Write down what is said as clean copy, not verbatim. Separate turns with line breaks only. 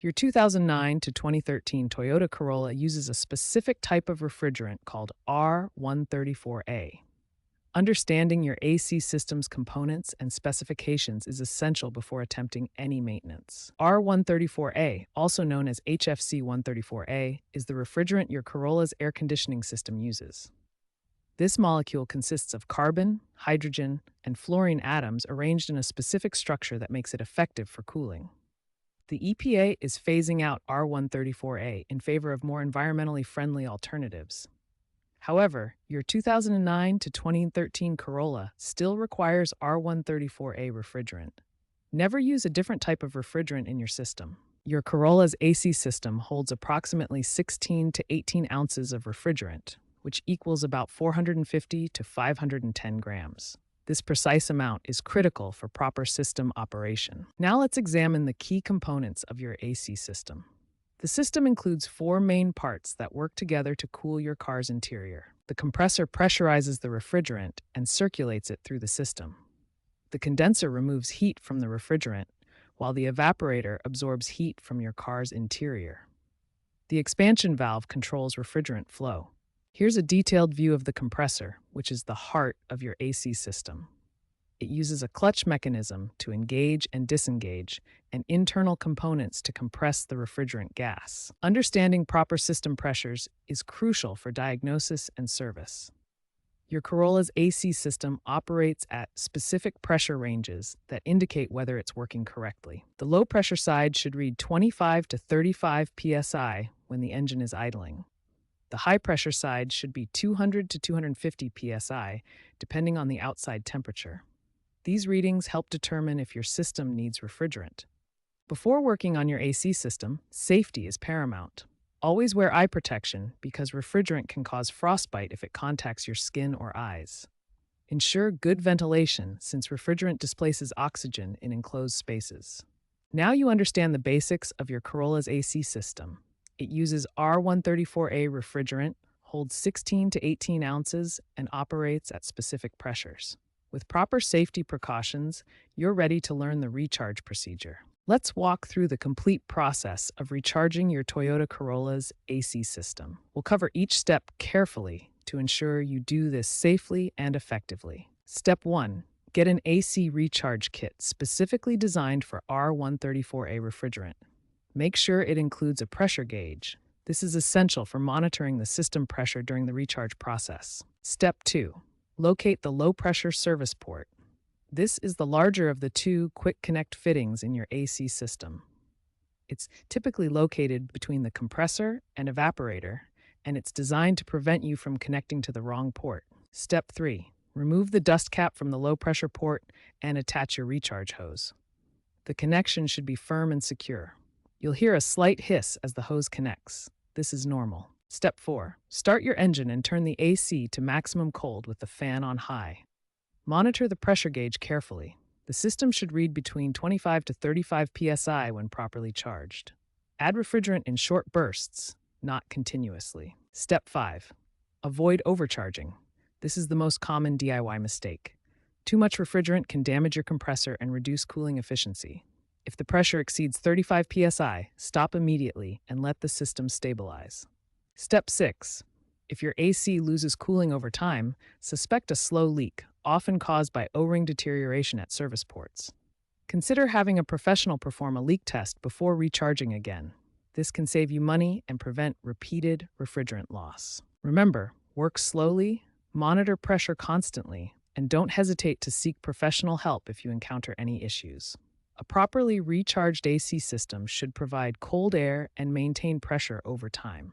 Your 2009 to 2013 Toyota Corolla uses a specific type of refrigerant called R134A. Understanding your AC system's components and specifications is essential before attempting any maintenance. R134A, also known as HFC 134A, is the refrigerant your Corolla's air conditioning system uses. This molecule consists of carbon, hydrogen, and fluorine atoms arranged in a specific structure that makes it effective for cooling. The EPA is phasing out R134A in favor of more environmentally friendly alternatives. However, your 2009 to 2013 Corolla still requires R134A refrigerant. Never use a different type of refrigerant in your system. Your Corolla's AC system holds approximately 16 to 18 ounces of refrigerant, which equals about 450 to 510 grams. This precise amount is critical for proper system operation. Now let's examine the key components of your AC system. The system includes four main parts that work together to cool your car's interior. The compressor pressurizes the refrigerant and circulates it through the system. The condenser removes heat from the refrigerant, while the evaporator absorbs heat from your car's interior. The expansion valve controls refrigerant flow. Here's a detailed view of the compressor, which is the heart of your AC system. It uses a clutch mechanism to engage and disengage, and internal components to compress the refrigerant gas. Understanding proper system pressures is crucial for diagnosis and service. Your Corolla's AC system operates at specific pressure ranges that indicate whether it's working correctly. The low pressure side should read 25 to 35 psi when the engine is idling. The high-pressure side should be 200 to 250 psi, depending on the outside temperature. These readings help determine if your system needs refrigerant. Before working on your AC system, safety is paramount. Always wear eye protection because refrigerant can cause frostbite if it contacts your skin or eyes. Ensure good ventilation since refrigerant displaces oxygen in enclosed spaces. Now you understand the basics of your Corolla's AC system. It uses R134A refrigerant, holds 16 to 18 ounces, and operates at specific pressures. With proper safety precautions, you're ready to learn the recharge procedure. Let's walk through the complete process of recharging your Toyota Corolla's AC system. We'll cover each step carefully to ensure you do this safely and effectively. Step 1. Get an AC recharge kit specifically designed for R134A refrigerant. Make sure it includes a pressure gauge. This is essential for monitoring the system pressure during the recharge process. Step 2. Locate the low-pressure service port. This is the larger of the two quick connect fittings in your AC system. It's typically located between the compressor and evaporator, and it's designed to prevent you from connecting to the wrong port. Step 3. Remove the dust cap from the low-pressure port and attach your recharge hose. The connection should be firm and secure. You'll hear a slight hiss as the hose connects. This is normal. Step 4. Start your engine and turn the AC to maximum cold with the fan on high. Monitor the pressure gauge carefully. The system should read between 25 to 35 psi when properly charged. Add refrigerant in short bursts, not continuously. Step 5. Avoid overcharging. This is the most common DIY mistake. Too much refrigerant can damage your compressor and reduce cooling efficiency. If the pressure exceeds 35 psi, stop immediately and let the system stabilize. Step 6. If your AC loses cooling over time, suspect a slow leak, often caused by O-ring deterioration at service ports. Consider having a professional perform a leak test before recharging again. This can save you money and prevent repeated refrigerant loss. Remember, work slowly, monitor pressure constantly, and don't hesitate to seek professional help if you encounter any issues. A properly recharged AC system should provide cold air and maintain pressure over time.